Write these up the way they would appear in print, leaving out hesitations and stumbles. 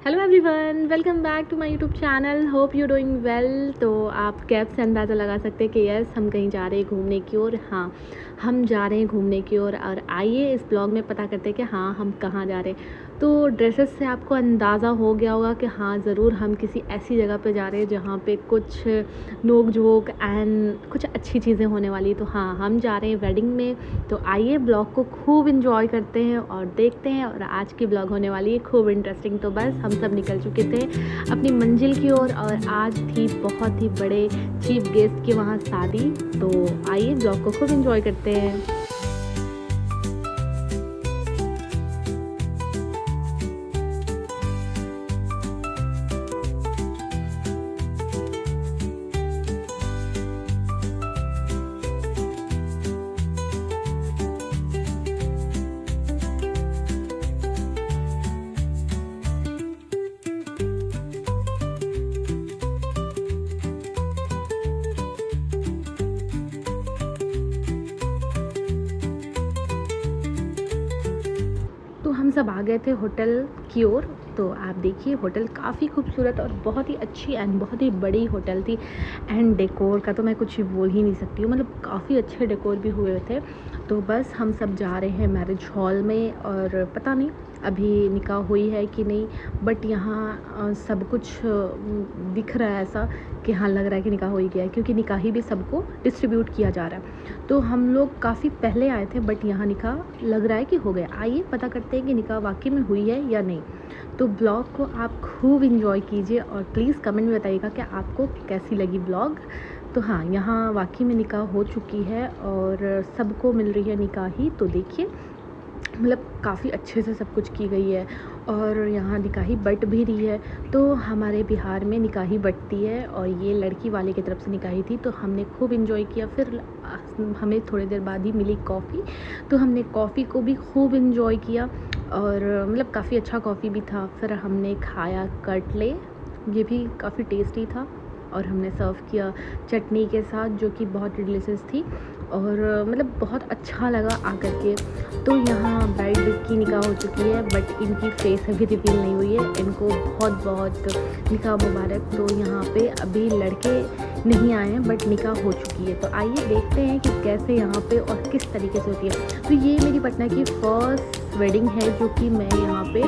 Hello everyone, welcome back to my YouTube channel. Hope you doing well. तो आप cab से अंदाज़ा लगा सकते हैं कि यस, हम कहीं जा रहे हैं घूमने की ओर। हाँ, हम जा रहे हैं घूमने की ओर और आइए इस ब्लॉग में पता करते हैं कि हाँ, हम कहाँ जा रहे हैं। तो ड्रेसेस से आपको अंदाज़ा हो गया होगा कि हाँ, ज़रूर हम किसी ऐसी जगह पे जा रहे हैं जहाँ पे कुछ नोक झोंक एंड कुछ अच्छी चीज़ें होने वाली। तो हाँ, हम जा रहे हैं वेडिंग में। तो आइए ब्लॉग को खूब इंजॉय करते हैं और देखते हैं। और आज की ब्लॉग होने वाली है खूब इंटरेस्टिंग। तो बस हम सब निकल चुके थे अपनी मंजिल की ओर और आज थी बहुत ही बड़े चीफ गेस्ट की वहाँ शादी। तो आइए ब्लॉग को खूब इंजॉय करते हैं। तो हम सब आ गए थे होटल की ओर। तो आप देखिए, होटल काफ़ी खूबसूरत और बहुत ही अच्छी एंड बहुत ही बड़ी होटल थी। एंड डेकोर का तो मैं कुछ बोल ही नहीं सकती हूँ, मतलब काफ़ी अच्छे डेकोर भी हुए थे। तो बस हम सब जा रहे हैं मैरिज हॉल में और पता नहीं अभी निकाह हुई है कि नहीं, बट यहाँ सब कुछ दिख रहा है ऐसा कि हाँ, लग रहा है कि निकाह हो ही गया है, क्योंकि निकाही भी सबको डिस्ट्रीब्यूट किया जा रहा है। तो हम लोग काफ़ी पहले आए थे बट यहाँ निकाह लग रहा है कि हो गया। आइए पता करते हैं कि निकाह वाकई में हुई है या नहीं। तो ब्लॉग को आप खूब इंजॉय कीजिए और प्लीज़ कमेंट में बताइएगा कि आपको कैसी लगी ब्लॉग। तो हाँ, यहाँ वाकई में निकाह हो चुकी है और सबको मिल रही है निकाही। तो देखिए, मतलब काफ़ी अच्छे से सब कुछ की गई है और यहाँ निकाही बट भी रही है। तो हमारे बिहार में निकाही बटती है और ये लड़की वाले की तरफ से निकाही थी। तो हमने खूब इन्जॉय किया। फिर हमें थोड़ी देर बाद ही मिली कॉफ़ी, तो हमने कॉफ़ी को भी खूब इन्जॉय किया और मतलब काफ़ी अच्छा कॉफ़ी भी था। फिर हमने खाया कटले, ये भी काफ़ी टेस्टी था और हमने सर्व किया चटनी के साथ, जो कि बहुत डिलीशियस थी और मतलब बहुत अच्छा लगा आकर के। तो यहाँ ब्राइड की निकाह हो चुकी है बट इनकी फेस अभी रिवील नहीं हुई है। इनको बहुत बहुत निकाह मुबारक। तो यहाँ पे अभी लड़के नहीं आए हैं बट निकाह हो चुकी है। तो आइए देखते हैं कि कैसे यहाँ पे और किस तरीके से होती है। तो ये मेरी पटना की फर्स्ट वेडिंग है जो कि मैं यहाँ पे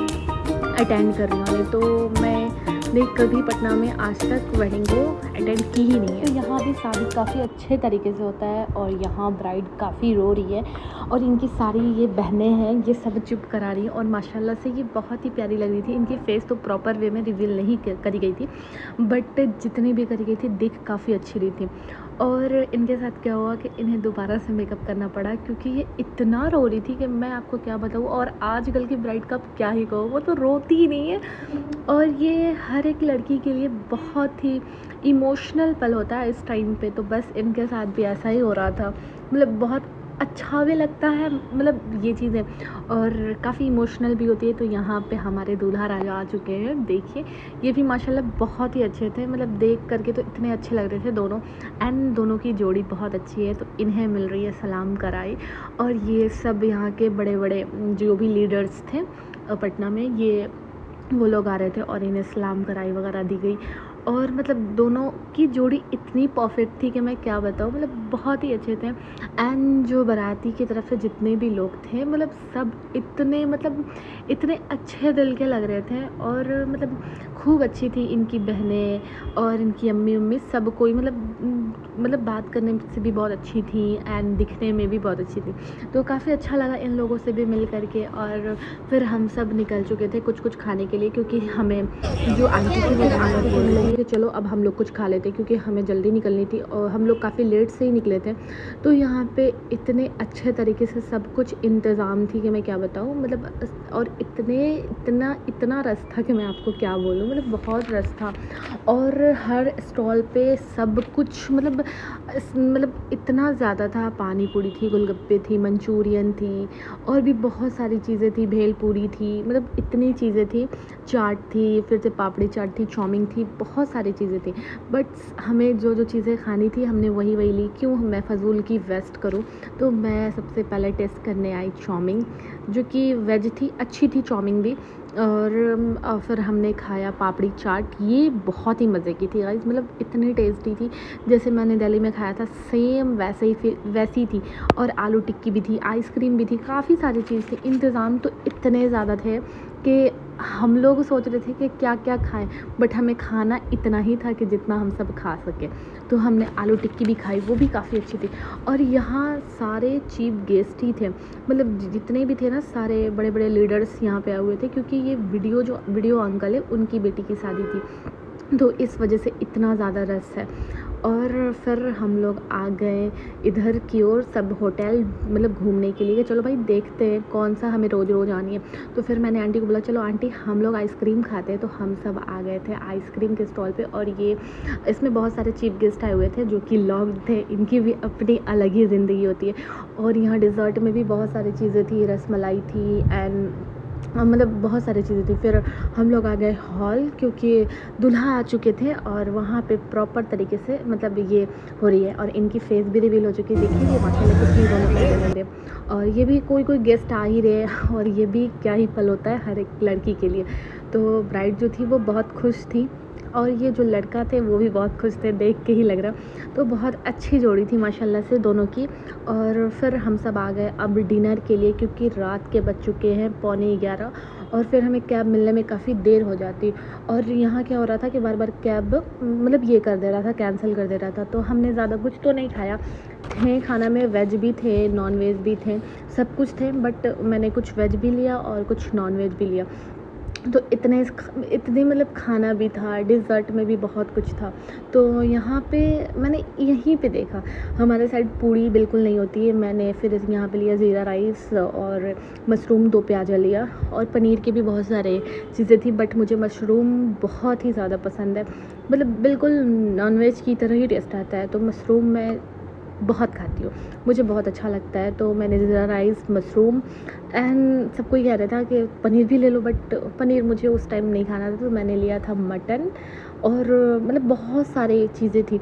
अटेंड कर रही हूँ। तो मैंने कभी पटना में आज तक वेडिंग को अटेंड की ही नहीं है। तो यहाँ भी शादी काफ़ी अच्छे तरीके से होता है और यहाँ ब्राइड काफ़ी रो रही है और इनकी सारी ये बहनें हैं, ये सब चुप करा रही हैं और माशाल्लाह से ये बहुत ही प्यारी लग रही थी। इनकी फेस तो प्रॉपर वे में रिवील नहीं करी गई थी बट जितनी भी करी गई थी दिख काफ़ी अच्छी रही थी। और इनके साथ क्या हुआ कि इन्हें दोबारा से मेकअप करना पड़ा क्योंकि ये इतना रो रही थी कि मैं आपको क्या बताऊँ। और आजकल की ब्राइड का क्या ही कहो, वो तो रोती ही नहीं है। और ये हर एक लड़की के लिए बहुत ही इमोशनल पल होता है इस टाइम पे। तो बस इनके साथ भी ऐसा ही हो रहा था, मतलब बहुत अच्छा भी लगता है मतलब ये चीज़ें, और काफ़ी इमोशनल भी होती है। तो यहाँ पे हमारे दूल्हा राजा आ चुके हैं। देखिए, ये भी माशाल्लाह बहुत ही अच्छे थे, मतलब देख करके तो इतने अच्छे लग रहे थे दोनों। एंड दोनों की जोड़ी बहुत अच्छी है। तो इन्हें मिल रही है सलाम कराई और ये सब यहाँ के बड़े बड़े जो भी लीडर्स थे पटना में, ये वो लोग आ रहे थे और इन्हें सलाम कराई वगैरह दी गई। और मतलब दोनों की जोड़ी इतनी परफेक्ट थी कि मैं क्या बताऊँ, मतलब बहुत ही अच्छे थे। एंड जो बाराती की तरफ से जितने भी लोग थे, मतलब सब इतने मतलब इतने अच्छे दिल के लग रहे थे और मतलब खूब अच्छी थी इनकी बहनें और इनकी अम्मी सब कोई, मतलब बात करने से भी बहुत अच्छी थी एंड दिखने में भी बहुत अच्छी थी। तो काफ़ी अच्छा लगा इन लोगों से भी मिल करके। और फिर हम सब निकल चुके थे कुछ खाने के लिए, क्योंकि हमें जो आंटी थी वो आकर बोल रही कि चलो अब हम लोग कुछ खा लेते, क्योंकि हमें जल्दी निकलनी थी और हम लोग काफ़ी लेट से ही निकले थे। तो यहाँ पे इतने अच्छे तरीके से सब कुछ इंतज़ाम थी कि मैं क्या बताऊँ, मतलब और इतना रस था कि मैं आपको क्या बोलूँ, मतलब बहुत रस था। और हर स्टॉल पे सब कुछ मतलब इतना ज़्यादा था। पानी पूरी थी, गोलगप्पे थी, मंचूरियन थी और भी बहुत सारी चीज़ें थी, भेल पूरी थी, मतलब इतनी चीज़ें थी। चाट थी, फिर से पापड़ी चाट थी, चाउमीन थी, बहुत सारी चीज़ें थी। बट हमें जो चीज़ें खानी थी हमने वही ली। क्यों मैं फ़जूल की वेस्ट करूँ। तो मैं सबसे पहले टेस्ट करने आई चाउमीन, जो कि वेज थी, अच्छी थी चाउमीन भी। और फिर हमने खाया पापड़ी चाट, ये बहुत ही मज़े की थी गाइस, मतलब इतनी टेस्टी थी जैसे मैंने दिल्ली में खाया था सेम वैसे ही, फिर वैसी थी। और आलू टिक्की भी थी, आइसक्रीम भी थी, काफ़ी सारी चीज़ थी। इंतज़ाम तो इतने ज़्यादा थे कि हम लोग सोच रहे थे कि क्या क्या खाएं, बट हमें खाना इतना ही था कि जितना हम सब खा सकें। तो हमने आलू टिक्की भी खाई, वो भी काफ़ी अच्छी थी। और यहाँ सारे चीफ गेस्ट ही थे, मतलब जितने भी थे ना, सारे बड़े बड़े लीडर्स यहाँ पे आए हुए थे, क्योंकि ये वीडियो अंकल है, उनकी बेटी की शादी थी, तो इस वजह से इतना ज़्यादा रस है। और फिर हम लोग आ गए इधर की ओर, सब होटल मतलब घूमने के लिए कि चलो भाई देखते हैं कौन सा हमें रोज़ रोज़ आनी है। तो फिर मैंने आंटी को बोला चलो आंटी हम लोग आइसक्रीम खाते हैं। तो हम सब आ गए थे आइसक्रीम के स्टॉल पे। और ये इसमें बहुत सारे चीफ गेस्ट आए हुए थे जो कि लोग थे, इनकी भी अपनी अलग ही ज़िंदगी होती है। और यहाँ डिज़र्ट में भी बहुत सारी चीज़ें थी, रसमलाई थी एंड मतलब बहुत सारी चीज़ें थी। फिर हम लोग आ गए हॉल, क्योंकि दूल्हा आ चुके थे और वहाँ पे प्रॉपर तरीके से मतलब ये हो रही है। और इनकी फेस भी रिवील हो चुकी है, देखिए ये माशाल्लाह कितनी दोनों पहले लग रहे हैं। और ये भी कोई कोई गेस्ट आ ही रहे हैं, और ये भी क्या ही पल होता है हर एक लड़की के लिए। तो ब्राइड जो थी वो बहुत खुश थी, और ये जो लड़का थे वो भी बहुत खुश थे, देख के ही लग रहा। तो बहुत अच्छी जोड़ी थी माशाल्लाह से दोनों की। और फिर हम सब आ गए अब डिनर के लिए, क्योंकि रात के बज चुके हैं 11:15, और फिर हमें कैब मिलने में काफ़ी देर हो जाती। और यहाँ क्या हो रहा था कि बार बार कैब मतलब ये कर दे रहा था, कैंसिल कर दे रहा था। तो हमने ज़्यादा कुछ तो नहीं खाया, थे खाना में वेज भी थे, नॉन वेज भी थे, सब कुछ थे, बट मैंने कुछ वेज भी लिया और कुछ नॉन वेज भी लिया। तो इतने मतलब खाना भी था, डिज़र्ट में भी बहुत कुछ था। तो यहाँ पे मैंने यहीं पे देखा, हमारे साइड पूड़ी बिल्कुल नहीं होती है। मैंने फिर यहाँ पे लिया ज़ीरा राइस और मशरूम 2 प्याज़ा लिया, और पनीर की भी बहुत सारे चीज़ें थी, बट मुझे मशरूम बहुत ही ज़्यादा पसंद है, मतलब बिल्कुल नॉनवेज की तरह ही टेस्ट आता है। तो मशरूम मैं बहुत खाती हूँ, मुझे बहुत अच्छा लगता है। तो मैंने ज़ीरा राइस, मशरूम एंड सबको ही कह रहा था कि पनीर भी ले लो, बट पनीर मुझे उस टाइम नहीं खाना था, तो मैंने लिया था मटन। और मतलब बहुत सारी चीज़ें थी,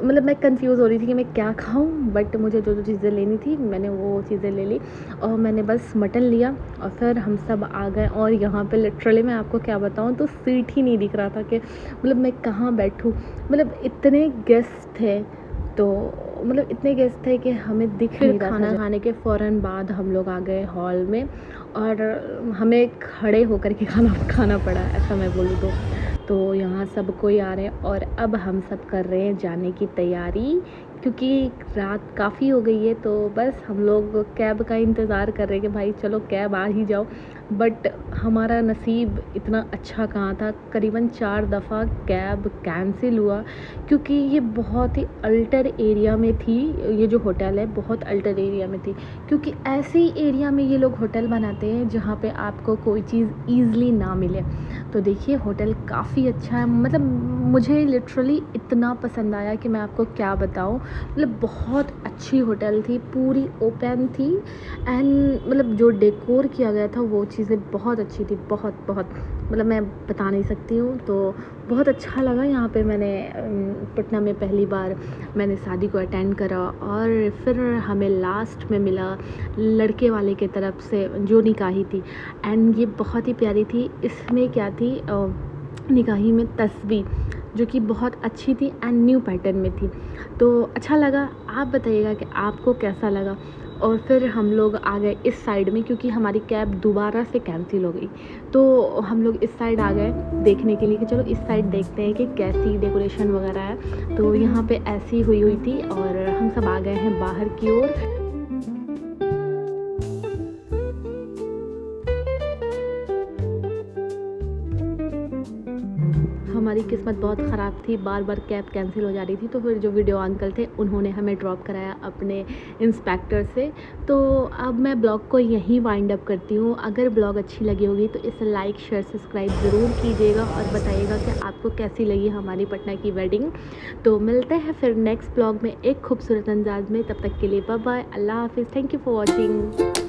मतलब मैं कंफ्यूज़ हो रही थी कि मैं क्या खाऊं, बट मुझे जो जो चीज़ें लेनी थी मैंने वो चीज़ें ले ली, और मैंने बस मटन लिया। और फिर हम सब आ गए, और यहाँ पे लिटरली मैं आपको क्या बताऊं, तो सीट ही नहीं दिख रहा था कि मतलब मैं कहाँ बैठूं, मतलब इतने गेस्ट थे। तो मतलब इतने गेस्ट थे कि हमें दिख नहीं रहा था। खाना खाने के फ़ौरन बाद हम लोग आ गए हॉल में, और हमें खड़े होकर के खाना खाना पड़ा, ऐसा मैं बोलूँ तो यहाँ सब कोई आ रहे हैं। और अब हम सब कर रहे हैं जाने की तैयारी, क्योंकि रात काफ़ी हो गई है। तो बस हम लोग कैब का इंतज़ार कर रहे हैं कि भाई चलो कैब आ ही जाओ, बट हमारा नसीब इतना अच्छा कहाँ था, करीबन 4 दफ़ा कैब कैंसिल हुआ, क्योंकि ये बहुत ही अल्टर एरिया में थी। ये जो होटल है बहुत अल्टर एरिया में थी, क्योंकि ऐसे ही एरिया में ये लोग होटल बनाते हैं जहाँ पे आपको कोई चीज़ ईज़िली ना मिले। तो देखिए होटल काफ़ी अच्छा है, मतलब मुझे लिटरली इतना पसंद आया कि मैं आपको क्या बताऊँ, मतलब बहुत अच्छी होटल थी, पूरी ओपन थी एंड मतलब जो डेकोर किया गया था वो चीज़ें बहुत अच्छी थी, बहुत बहुत मतलब मैं बता नहीं सकती हूँ। तो बहुत अच्छा लगा यहाँ पे। मैंने पटना में पहली बार मैंने शादी को अटेंड करा, और फिर हमें लास्ट में मिला लड़के वाले के तरफ से जो निकाही थी, एंड ये बहुत ही प्यारी थी। इसमें क्या थी, निकाही में तस्बीह जो कि बहुत अच्छी थी एंड न्यू पैटर्न में थी, तो अच्छा लगा। आप बताइएगा कि आपको कैसा लगा। और फिर हम लोग आ गए इस साइड में, क्योंकि हमारी कैब दोबारा से कैंसिल हो गई, तो हम लोग इस साइड आ गए देखने के लिए कि चलो इस साइड देखते हैं कि कैसी डेकोरेशन वगैरह है। तो यहाँ पे ऐसी हुई थी, और हम सब आ गए हैं बाहर की ओर। हमारी किस्मत बहुत ख़राब थी, बार बार कैब कैंसिल हो जा रही थी। तो फिर जो वीडियो अंकल थे उन्होंने हमें ड्रॉप कराया अपने इंस्पेक्टर से। तो अब मैं ब्लॉग को यहीं वाइंड अप करती हूँ। अगर ब्लॉग अच्छी लगी होगी तो इसे लाइक शेयर सब्सक्राइब ज़रूर कीजिएगा, और बताइएगा कि आपको कैसी लगी हमारी पटना की वेडिंग। तो मिलते हैं फिर नेक्स्ट ब्लॉग में एक खूबसूरत अंदाज में, तब तक के लिए बाय बाय, अल्लाह हाफिज़, थैंक यू फॉर वॉचिंग।